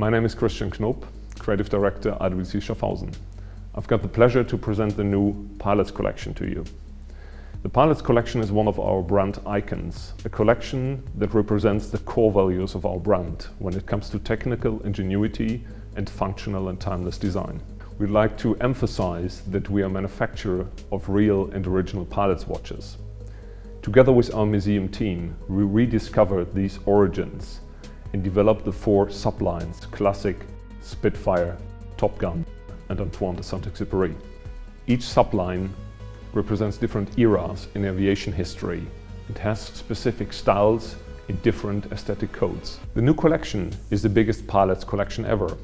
My name is Christian Knoop, Creative Director IWC Schaffhausen. I've got the pleasure to present the new Pilots collection to you. The Pilots collection is one of our brand icons, a collection that represents the core values of our brand when it comes to technical ingenuity and functional and timeless design. We'd like to emphasize that we are a manufacturer of real and original Pilots watches. Together with our museum team, we rediscovered these origins and developed the four sublines: Classic, Spitfire, Top Gun and ANTOINE de Saint-Exupéry. Each subline represents different eras in aviation history. It has specific styles in different aesthetic codes. The new collection is the biggest Pilots collection ever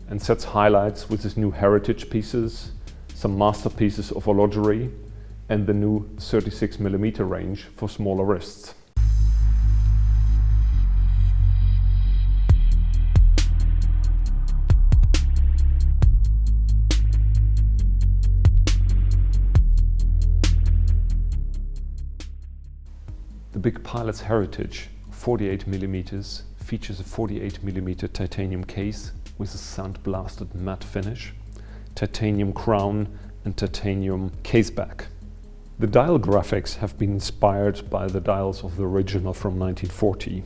and sets highlights with its new heritage pieces, some masterpieces of horlogery and the new 36mm range for smaller wrists. The big Pilots heritage, 48mm, features a 48mm titanium case with a sandblasted matte finish, titanium crown and titanium caseback. The dial graphics have been inspired by the dials of the original from 1940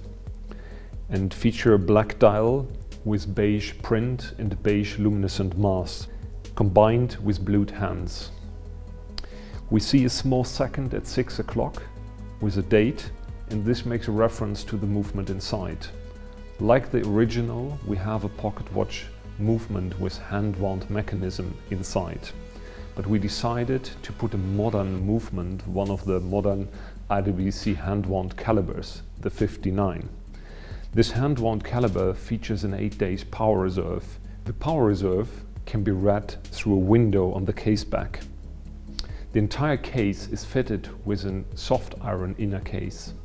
and feature a black dial with beige print and beige luminescent mass, combined with blued hands. We see a small second at 6 o'clock with a date, and this makes a reference to the movement inside. Like the original, we have a pocket watch movement with hand-wound mechanism inside. But we decided to put a modern movement, one of the modern IWC hand-wound calibers, the 59. This hand-wound caliber features an 8 days power reserve. The power reserve can be read through a window on the case back. The entire case is fitted with a soft iron inner case.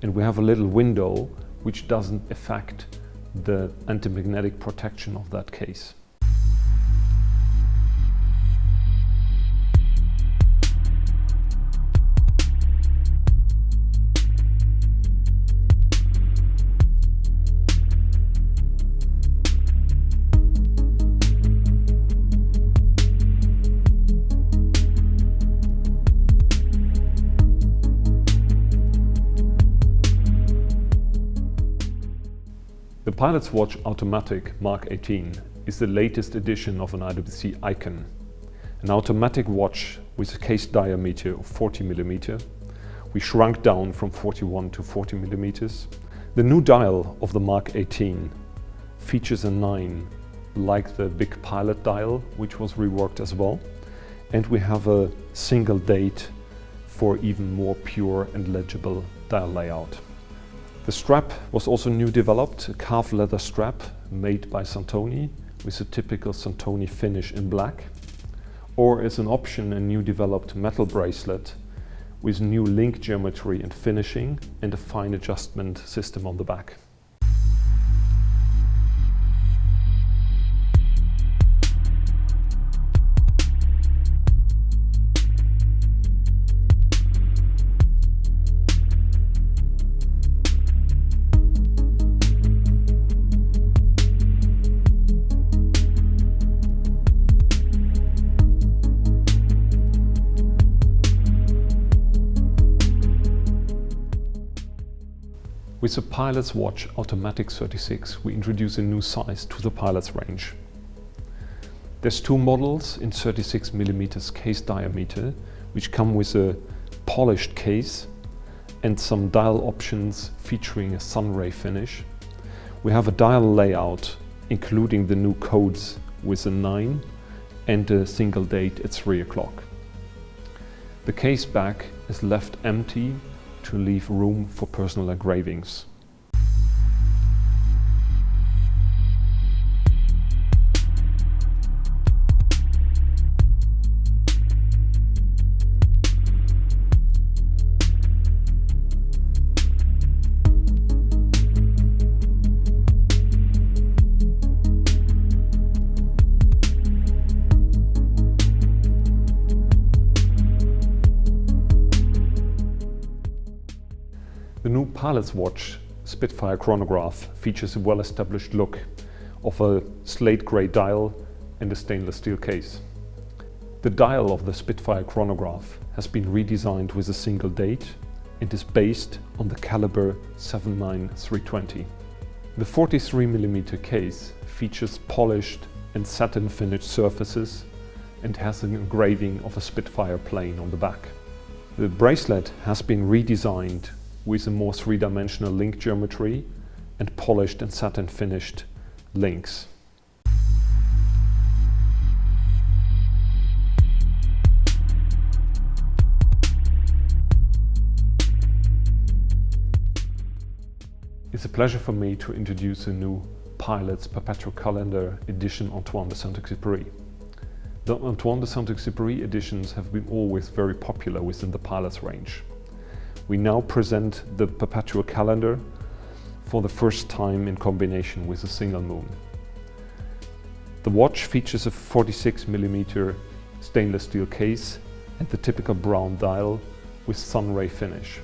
And we have a little window which doesn't affect the anti-magnetic protection of that case. The Pilots Watch Automatic Mark 18 is the latest edition of an IWC icon. An automatic watch with a case diameter of 40mm. We shrunk down from 41 to 40mm. The new dial of the Mark 18 features a 9, like the big Pilot dial, which was reworked as well. And we have a single date for even more pure and legible dial layout. The strap was also new developed, a calf leather strap made by Santoni with a typical Santoni finish in black, or as an option a new developed metal bracelet with new link geometry and finishing and a fine adjustment system on the back. With the Pilots Watch Automatic 36, we introduce a new size to the Pilots range. There's two models in 36mm case diameter, which come with a polished case and some dial options featuring a sunray finish. We have a dial layout including the new codes with a 9 and a single date at 3 o'clock. The case back is left empty to leave room for personal engravings. The new Pilots Watch SPITFIRE chronograph features a well-established look of a slate grey dial and a stainless steel case. The dial of the Spitfire chronograph has been redesigned with a single date and is based on the caliber 79320. The 43mm case features polished and satin finished surfaces and has an engraving of a Spitfire plane on the back. The bracelet has been redesigned with a more three-dimensional link geometry and polished and satin finished links. It's a pleasure for me to introduce a new Pilot's Perpetual Calendar edition Antoine de Saint-Exupéry. The Antoine de Saint-Exupéry editions have been always very popular within the Pilot's range. We now present the Perpetual Calendar for the first time in combination with a single moon. The watch features a 46mm stainless steel case and the typical brown dial with sunray finish.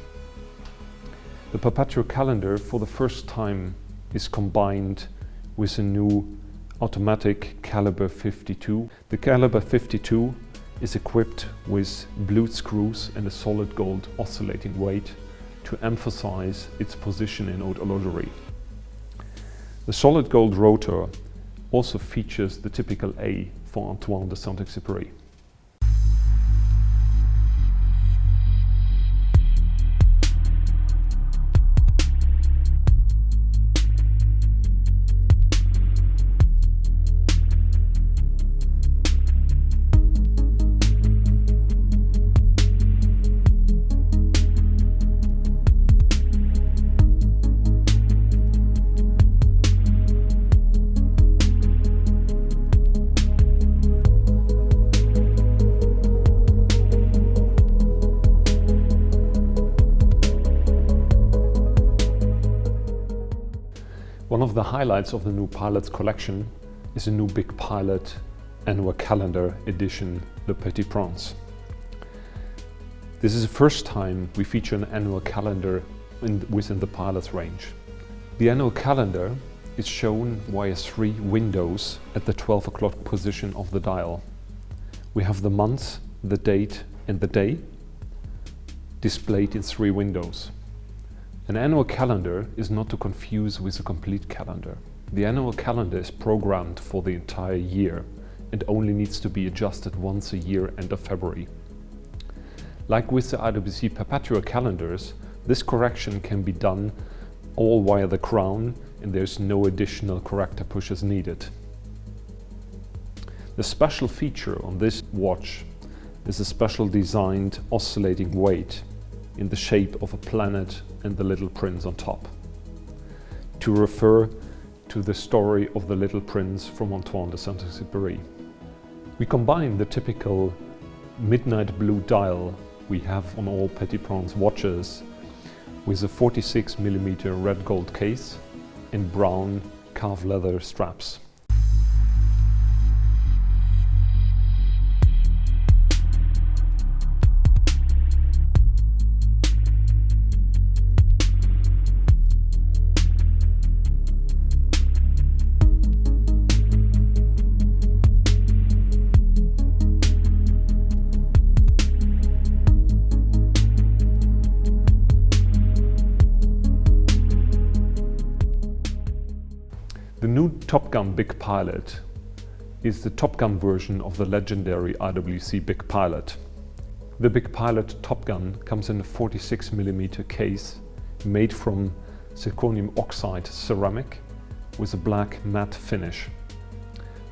The Perpetual Calendar for the first time is combined with a new automatic caliber 52. The caliber 52 is equipped with blued screws and a solid gold oscillating weight to emphasize its position in horlogerie. The solid gold rotor also features the typical A for Antoine de Saint-Exupéry. One of the highlights of the new Pilot's collection is a new Big Pilot annual calendar edition, Le Petit Prince. This is the first time we feature an annual calendar within the Pilot's range. The annual calendar is shown via 3 windows at the 12 o'clock position of the dial. We have the month, the date and the day displayed in 3 windows. An annual calendar is not to confuse with a complete calendar. The annual calendar is programmed for the entire year and only needs to be adjusted once a year end of February. Like with the IWC perpetual calendars, this correction can be done all via the crown and there's no additional corrector pushes needed. The special feature on this watch is a special designed oscillating weight in the shape of a planet and the Little Prince on top, to refer to the story of the Little Prince from Antoine de Saint-Exupéry. We combine the typical midnight blue dial we have on all Petit Prince watches with a 46mm red gold case and brown calf leather straps. The new Top Gun Big Pilot is the Top Gun version of the legendary IWC Big Pilot. The Big Pilot Top Gun comes in a 46mm case made from zirconium oxide ceramic with a black matte finish.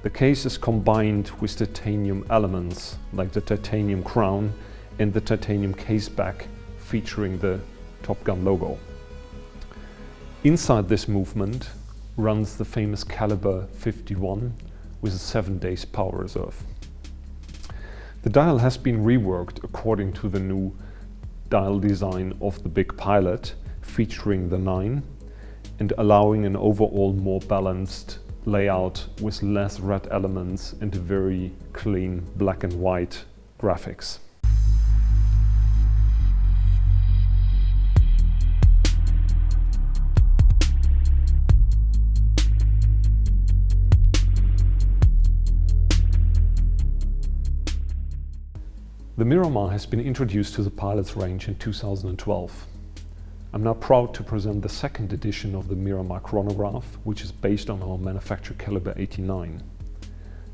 The case is combined with titanium elements like the titanium crown and the titanium case back featuring the Top Gun logo. Inside this movement runs the famous caliber 51 with a 7 days power reserve. The dial has been reworked according to the new dial design of the Big Pilot, featuring the 9 and allowing an overall more balanced layout with less red elements and very clean black and white graphics. The Miramar has been introduced to the pilot's range in 2012. I'm now proud to present the second edition of the Miramar chronograph, which is based on our manufacture caliber 89.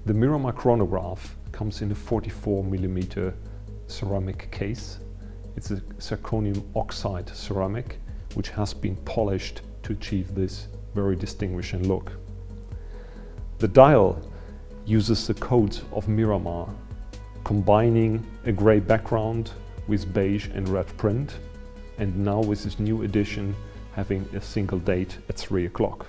The Miramar chronograph comes in a 44mm ceramic case. It's a zirconium oxide ceramic, which has been polished to achieve this very distinguishing look. The dial uses the codes of Miramar, combining a grey background with beige and red print, and now with this new edition having a single date at 3 o'clock.